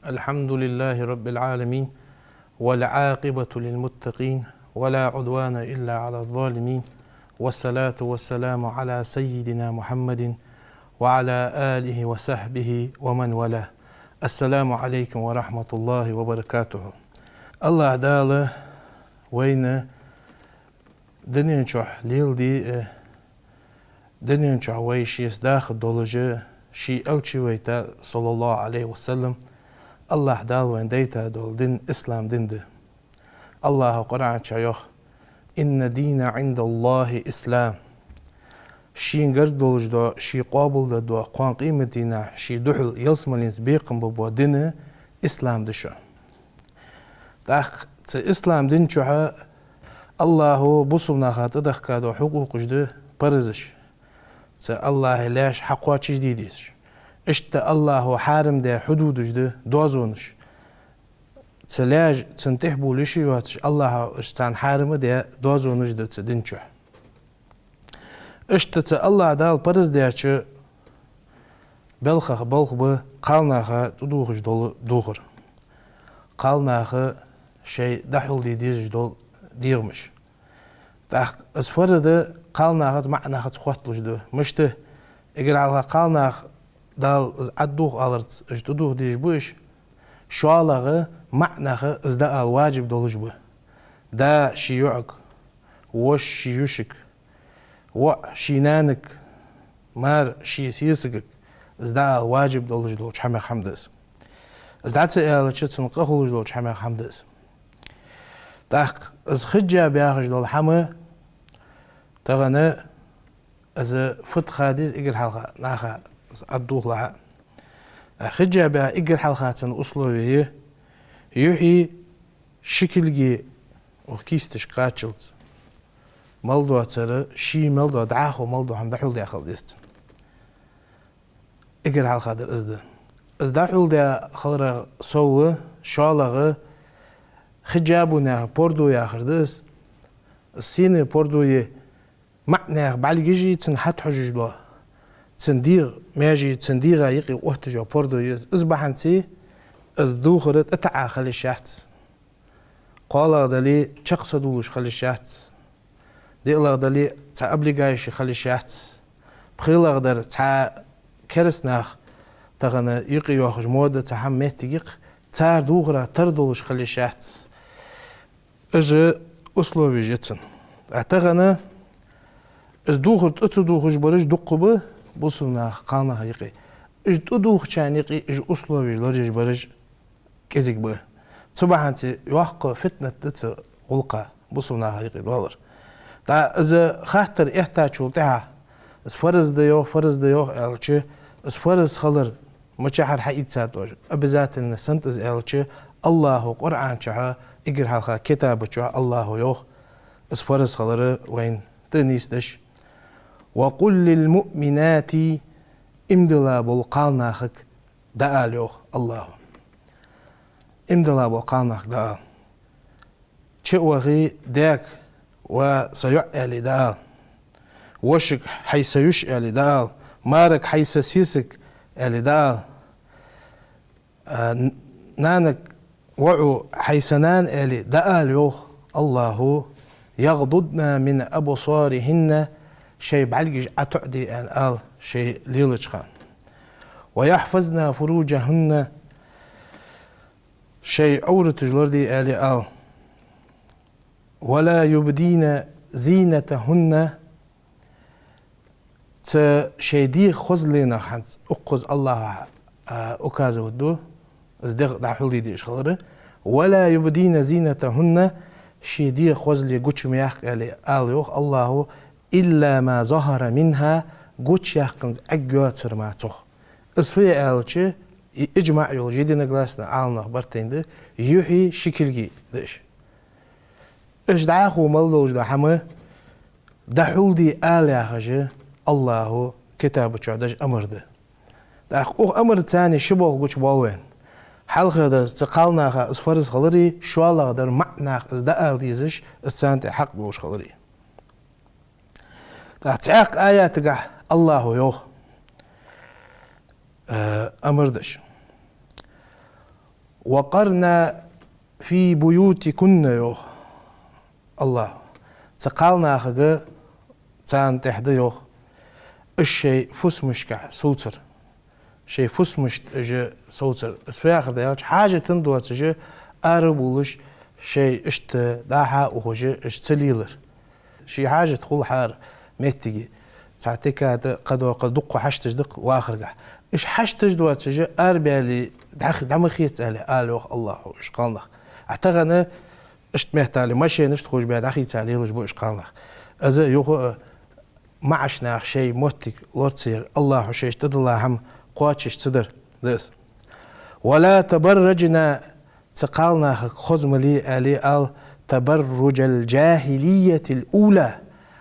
الحمد لله رب العالمين والعاقبة للمتقين ولا عدوان إلا على الظالمين والصلاة والسلام على سيدنا محمد وعلى آله وصحبه ومن والاه. السلام عليكم ورحمة الله وبركاته. الله داله وين دنينشح ليلدي دنينشح ويشيس داخل دولجه شي ألشي ويتا صلى الله عليه وسلم الله دال وين ديتا دول دين إسلام دين ده الله قرآن شايخ إن دين عند الله إسلام شي نقرد دولج دو شي قابل دو قوان قيمة دينا شي دحل يلسمالين سبيقن ببو دين إسلام دشو تاق إسلام دين شوها الله بصلنا خاطدخ كادو حقوق جدو برزش الله لاش حقوة جديدش اشت الله حارم ده حدود جده دوزونش تلاج تنتحبو لشي واتش الله اشتان حارم ده دوزونش ده تدنچو اشت الله دال برز ده چ بلخ بلخ ب قالناخ تدوخش دول دوغر قالناخ شيء دحل دي ديج دول ديرمش تاق اسفر ده قالناخ معناخ تخوتلش ده مشته اگر على قالناخ دال عدوخ alırız اجتدوخ ديش بوش شوالغه معناخه ازدا الواجب دولج بو دا شيوعك وش شيوشك و شينانك مار شي سيسك ازدا الواجب دولج دولج حما حمدس ازدا تسال تشتن قخولج دولج حما حمدس تاق از خجا بياخج دول حما تغنى از فت خاديز اجر حلقه ناخا عدوخ لها خجا بها اقر حلقاتن أصلوية يوحي شكلجي وكيستش قاتشلت مالدو ترى شي مالدو دعاخو مالدو هم دحول داخل ديست اقر حلقات ازدا حول دا خلرا سوى شالغة خجابونا بوردو ياخر ديس السينة بوردو معنى بعلقيجي تنحت حجج بها تندير ماجي تندير يقي وقتجا بوردو يز ازبحنتي از دوخرت اتعا خلي الشحت قال دلي تشقص دولش خلي الشحت دي الله دلي تا ابليغايش خلي الشحت بخيل غدر تا كرسناخ تغنى يقي ياخج مودة تا هم مهتيق تار دوغرا تردولش خلي الشحت اجا اسلوبي جتن اعتغنى از دوخرت اتو دوخج برج دقبه بوصلنا قانا حقيقي اجدودوخ شانيقي اج أصلوبي لرج برج كزيك به صباحنتي يوحق فتنة تت غلقة بوصلنا حقيقي دولار تا إذا خاطر احتاج شولتها فرز ديوخ فرز ديوخ الشيء فرز خلر مشاعر حقيقي ساتوج أبزات إن سنتز الشيء الله قرآن شها إجر حلقة كتاب شها الله يوخ فرز خلر وين تنيسدش وقل للمؤمنات امدلا بالقالناخك دال يوخ الله امدلا بالقالناخ دال شوغي داك وسيعلي دال وشك حيث يشعل دال مارك حيث سيسك الي دال نانك وعو حيثنان الي دال يوخ الله يغضضنا من أبصارهن شيء بعلقج أتعدي أن آل شيء ليلج خان ويحفظنا فروجهن شيء أورة جلردي آل آل ولا يبدين زينتهن شيء دي خزلنا حنس أقز الله أكاز ودو ازدق دحولي دي إشخلره ولا يبدين زينتهن شيء دي خزلي قوش مياخ آل يوخ الله إلا ما ظهر منها قوتش يحقن أجوات سرماتوخ أصفية ألشة إجماع يول جدينا جلاسنا عالنا برتين ده يحيي شكلجي دش إيش دعاخو ملوج دحمه دحول دي آلة حاجة الله كتاب شعدش أمر ده داخ أمر ثاني شبه قوتش باوين حلقة ده استقالنا خا أسفارس خلري شو الله در معنى إز ده آلديزش السانت حق بوش خلري تعاق آيات قح الله يو أمر دش وقرنا في بيوتكن يو الله تقالنا خا تان تحدي يو الشيء فس مشكع سوتر شيء فس مش جا سوتر في آخر ده حاجة تندوة تجا أربولش شيء اشت داحا وهجا اشتليلر شيء حاجة تقول حار متجي تعطيك قد وقد دق حشتج دق واخر قح ايش حشتج دوا تجا اربع لي دعم خيت على الله ايش قالنا اعتقد اشت مهتالي ماشي نشت خوش بعد اخي تعالي لج بو ايش قالنا از يو معشنا شيء موتك لورتصير الله شيء تد الله هم قواتش تدر ذس ولا تبرجنا تقالنا خزملي علي ال تبرج الجاهلية الأولى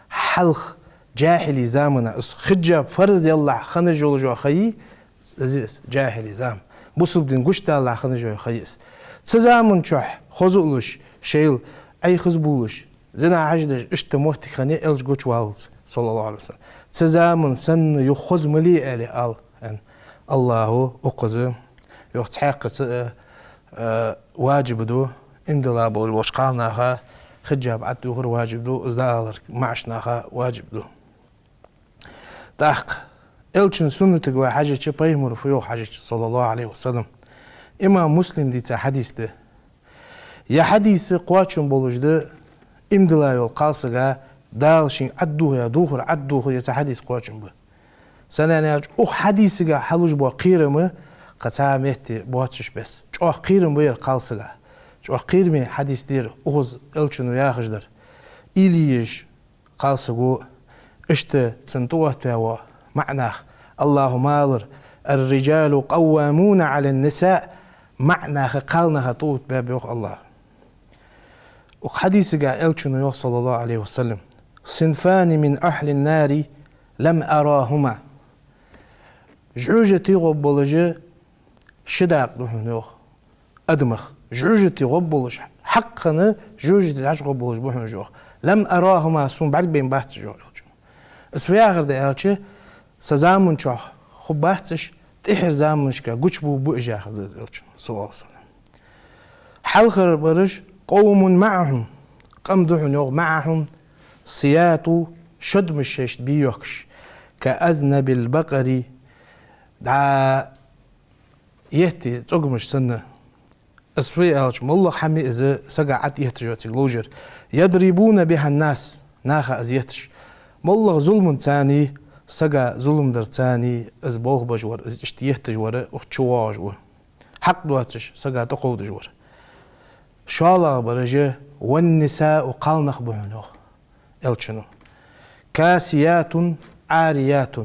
حلق جاهلي زامنا خجة فرز يلا خنج جو خيي زيس جاهلي زام بوسب دين قشت الله خنج جو خيس تزامن شح خزولش شيل أي خزبولش زنا عجدش اشتموت خني إلج قش والز صلى الله عليه وسلم تزامن سن يخز ملي علي ال أن الله أقزم يحتحق واجب دو اندلاب والوشقالناها خجاب عدو غير واجب دو ازدالر معشناها واجب دو تحق إلشن سنتك وحاجة چه بيمر فيو حاجة صلى الله عليه وسلم إمام مسلم ديتا حديث ده يا حديث قواتشن بولوش ده امدلا يول قالسغا دالشين عدوه يا دوخر عدوه يا حديث قواتشن به سنانياج او حديثغا حلوج بو قيرمه قتامتي بواتش بس چو قيرم بير قالسغا چو قيرمي حديث دير اوز إلشن ياخجدر إليش قالسغو اشت تنطوه تاوا معناه الله مالر الرجال قوامون على النساء معناه قالنا طوت باب الله وحديث قال إلشن صلى الله عليه وسلم صنفان من أهل النار لم أراهما جعوجتي غبولج شداق دهن أدمخ جعوجتي غبولج حقنا جعوجتي العش غبولج بهن جو لم أراهما سون بعد بين بحث جو اسفي آخر ده ألشي سزامن شو خب بحثش تحر زامنش كا قوش بو إجا آخر ده ألشي صلى الله عليه وسلم حلخر برج قوم معهم قم دهن يوغ معهم سياتو شد مش بيوكش كأذنب البقري دا يهتي تقمش سنة اسفي ألش مالله حمي إذا سقعت يهتجوتي لوجر يضربون بها الناس ناخا أزيتش مالله ظلم تاني سقع ظلم در تاني از بوغ بجور از اشتيهت جوره اخشوا جوه حق دواتش سقع تقود جوره شالا برجه والنساء قالنخ بهنوخ الچنو كاسيات عاريات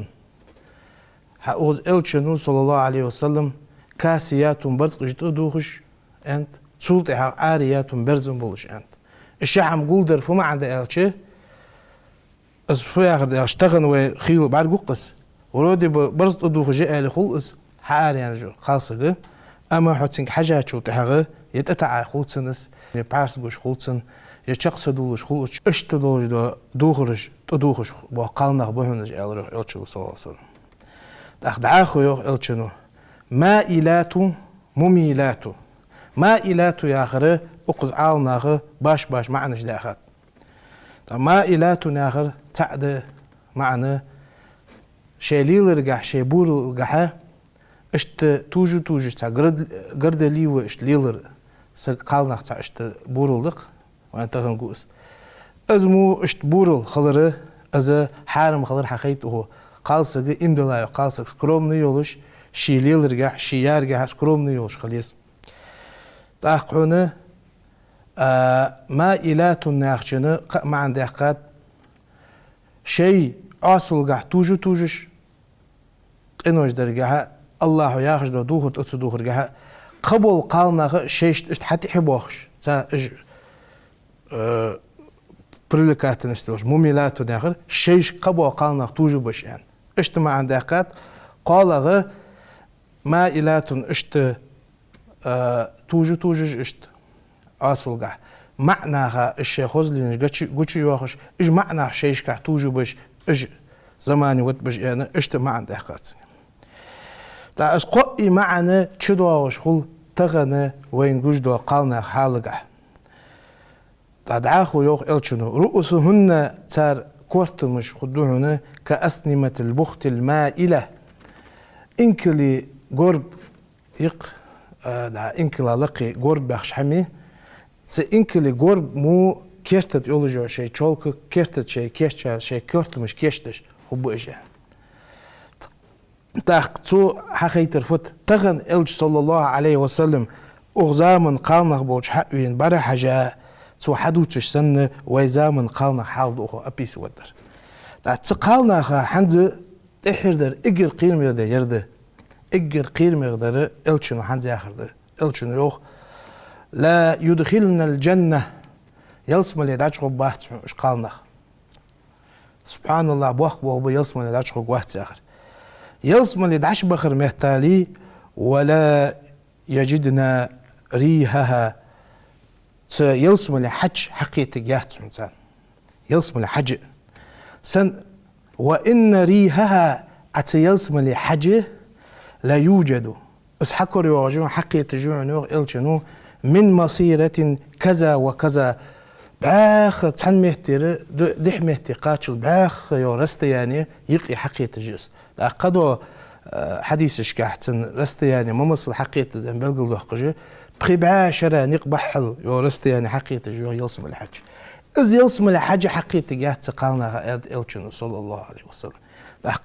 هاوز الچنو صلى الله عليه وسلم كاسيات برزق جتو دوخش انت سلطة عاريات برزن بولش انت الشحم قولدر فما عند الچه از في آخر ده اشتغن وخيل بعد قص ورودي برزق دوخش آل خلص حال يعني جو خاصة اما حتسنك حاجات شو تحغه يتقطع خلصنس يبعث جوش خلصن يشخص دولش خلص اشتدولش دو دوخرش تدوخش وقالنا بهنج الچو صلى الله عليه وسلم دعاخو يو الچنو مائلات مميلات مائلات يا اخر اقز عالناخ باش معناش داخل مائلات ناخر تعد معنى شيليل رجع شيبور رجع اشت توجو تا قرد ليو اشت ليلر قالناخ تا اشت بورلق وانت غنقوس ازمو اشت بورل خلره از حارم خلر حقيقته قالسق امدلا قالسق سكرومني يولش شيليل رجع شيار رجع سكرومني يولش خليس تاقونه مائلات ناخشنه ما عندي حقات شيء اصل قاع توجوش قنوش درجها الله ياخذ دوخر تصدوخر جها قبول قالنا شيء حتى يحبوخش تا برلكات نستوش مميلات وداخل شيء قبول قالنا توجو بش يعني اجتماع عندك قالغ ما إلات اشت توجو اشت أصل جه معناها الشيء خزلين جوتشي يوخش إيش معناه شيء كه توجو بش إيش زماني وقت بش يعني اجتماع عندك تا اسقي معنا تشدوش خل تغنى وين جوجدو قالنا حالقه تا دعاخو يوخ الشنو رؤوسهن تار كورتمش خدوهن كأسنمة البخت المائلة إنكلي قرب يق إنكلا لقي قرب بخش حمي إنكلي قرب مو كيرتت يولجو شيء شولك كيرتت شيء كيش شيء كورتمش كيشتش خبو إيش تاخذ حقيقة فت تغن إلج صلى الله عليه وسلم أغزامن قالنا بوج حقين برا حاجة تو حدوتش سنة ويزامن قالنا حال دوخو أبيس ودر تقالنا حنز إحردر إجر قير مقدر يرد إجر قير مقدر إلشنو حنز آخر إلشنو يوخ لا يدخلنا الجنة يلسم اللي داش غبات إيش قالنا سبحان الله بوخ بوخ يلسم اللي داش غبات آخر يلسم اللي داش بخر مهتالي ولا يجدنا ريحها يلسم اللي حج حقيقة جات إنسان يلسم اللي حج سن وإن ريحها عت يلسم اللي حج لا يوجد اسحكر يواجهون حقيقة جوعنو إلشنو من مصيرة كذا وكذا باخ تحن مهتر دح مهتي قاتشل باخ يورست يعني يقي حقيقة جس قدو حديث شكاحتن رست يعني ممصل حقيقة زين بلقل دوخجي بخي بعاشرة نقبحل يورست يعني حقيقة جو يلسم الحج إذ يلسم الحج حقيقة جات قالنا هاد إلشنو صلى الله عليه وسلم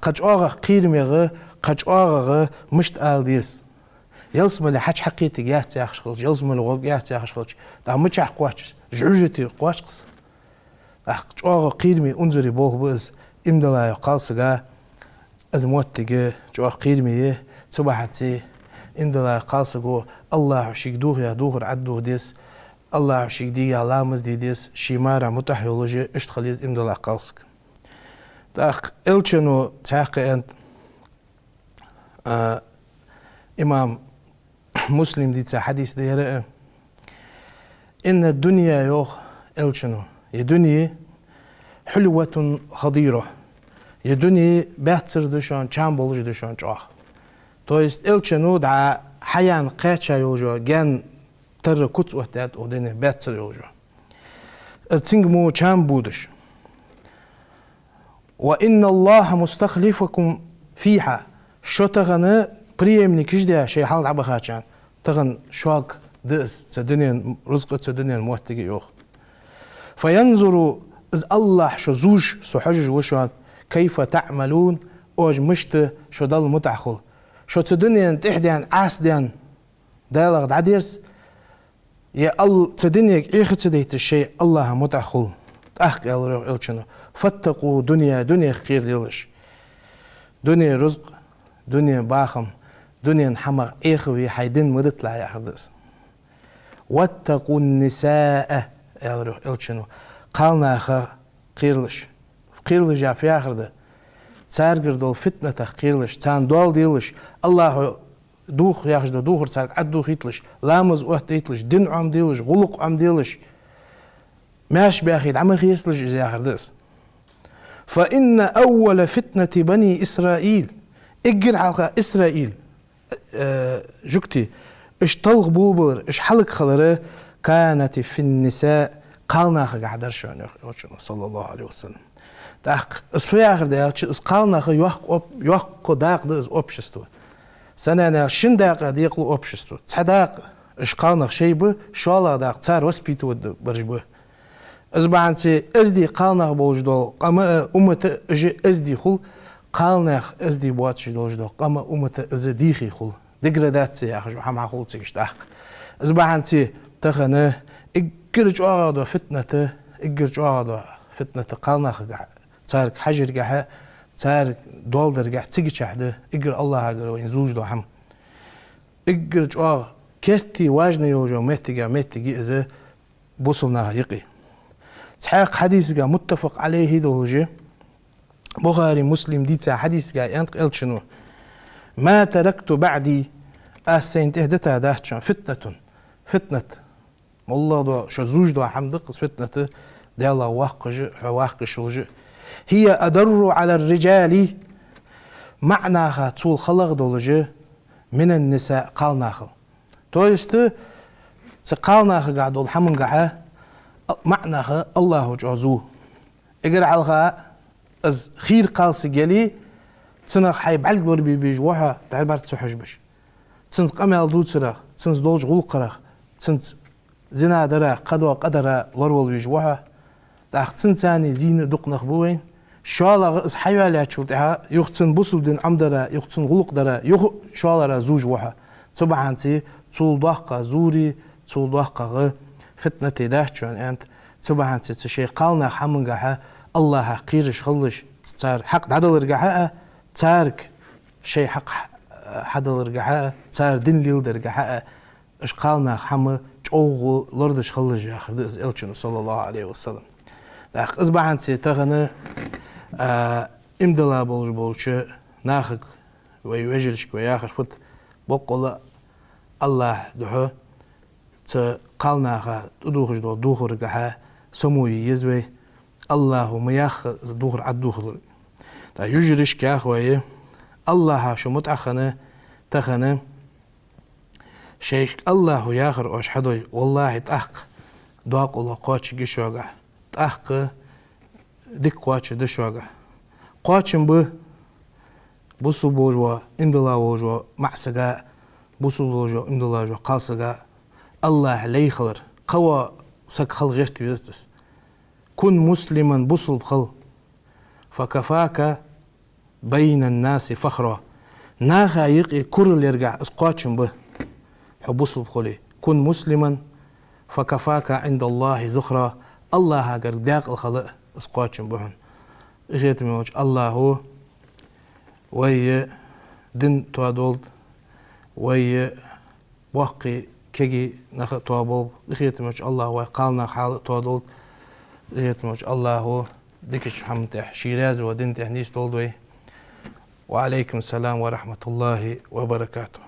قج آغا قيرميغ قج آغا مشت آل ديس يلسم الحج حقيقة جات ياخش خلش يلسم الغوب جات ياخش خلش دا متشح قواتش جعجتي قواتش قج آغا قيرمي انظري بوه بز امدلا يقال سجا أزموتك جو قيرمي تبعتي امدلا يقال سجو الله شيك دوغ يا دوغر عدوغ ديس الله شيك دي علامز دي ديس شيمارة متحيولوجي اشتخليز امدلا يقال سك تاق إلشنو تاقي أنت إمام مسلم دي حديث ديره إن الدنيا يوخ إلشنو يدنيا حلوة خضيرة يدنيا باتسر دشان چام بولج دشان چاخ تويست إلشنو دع حيان قاتشا يوجو جان تر كتس وحدات ودنيا باتسر يوجو تنجمو چام بودش وإن الله مستخلفكم فيها شو تغنى بريمني كجدا شيء حال عبا خاتشان تغن شواق دئس تدنيا رزق تدنيا الموتقي يوخ فينظر إذ الله شو زوج سو حجج وشو كيف تعملون اوج مشت شو ضل متعخل شو تدنيا تحديان عاسديان دالغ دعديرس يا ال تدنيا ايخ تديت الشيء الله متعخل احكي الشنو فاتقوا دنيا خير ديلش دنيا رزق دنيا باخم دنيا حمر ايخوي حيدين مدتلا يا حدث واتقوا النساء الشنو قالنا خا قيرلش يا في آخر ده تارجر دول فتنة قيرلش تان دول ديلش الله دوخ ياخش دوخر تارك عدوخ يتلش لامز وقت يتلش دين عم ديلش غلق عم ديلش ماش باخيد عم يسلش زي آخر ده فإن أول فتنة بني إسرائيل اجر على إسرائيل جكتي اش طلق بوبر اش حلق خلره كانت في النساء قالنا قعدر شون صلى الله عليه وسلم تاق اسفي اخر ده اس قالنا يوق داق ده общество سنه شنداق ديقلو общество صداق اش قالنا شيبه شوالا داق صار وسبيتو برجبه ازبانسي ازدي قالنا بوجدو قما امه اجي ازدي خل قالنا ازدي بواتش دوجدو قما امه ازديخي خل ديغراداتسي اخ جو حما خل تشتاق ازبانسي تخنه اجرج اغادو فتنه قالنا تارك حجر قاعه تارك دول درجع تيجي شحده إجر الله أجر وين زوج ده حم إجر جوا كرتي واجنا يوجو متجي إذا بوصلنا يقي تحقق حديث جا متفق عليه دوجه بخاري مسلم ديتا حديث جا أنت قلت شنو ما تركت بعدي أسنت إهدتها دهشان فتنة والله دو شو زوج دو حمدق فتنة دي الله واقج شوج هي أدر على الرجال معناها طول خلق دولجه من النساء قالناخل تويست تقالناخ قاعد الحمن قاعد معناها الله جازوه اقرا على از خير قالس جلي تنخ حيب على وربي بيجوها تعبر تسحج بش تنس قمل دود سرا تنس دوج غلقرا تنس زنا درا قدر لرول بيجوها داخ تنساني زين دقنخ بوين شوالا از حيوالات شولتها يختن بوصل دين عمدرا يختن غلق درا يخ شوالا زوج وها سبحانتي طول ضحقه زوري طول ضحقه فتنة داشتون أنت سبحانتي تشي قالنا حمنجها الله قيرش خلش تار حق عدل رجعها تارك شيء حق حدل رجعها تار دين ليل رجعها إيش قالنا حم جوه لردش خلش آخر ده إلشون صلى الله عليه وسلم داخ سبحانتي تغنى إمدلا بولش ناخك ويوجرش وياخر فت بقول الله دحه قالناها تدوخش دوخر جها سموي يزوي الله مياخ دوخر عدوخر تا يجرش كاخوي الله شو متأخنه تخنه شيخ الله ياخر أشهد والله تأخ داق الله قاتش جشوجا تأخ دك قاتش دشوجا قاتشم بوسو بوجوا إندلا بوجوا معسجا بوسو بوجوا إندلا بوجوا قاسجا الله لي خلر قوى سك خل غيرت بيستس كن مسلما بوصل بخل فكفاك بين الناس فخرا ناخا يقي كل يرجع اسقاتشم به حبوصل بخلي كن مسلما فكفاك عند الله ذخرا الله هاجر داق الخلق اسقاتشم بهن اخيت موج الله هو وي دين توادولد وي واقي كي نخ توابو اخيت موج الله وقالنا حال توادولد اخيت موج الله هو ديكش حمد شيراز ودين تهنيس تولدوي وعليكم السلام ورحمة الله وبركاته.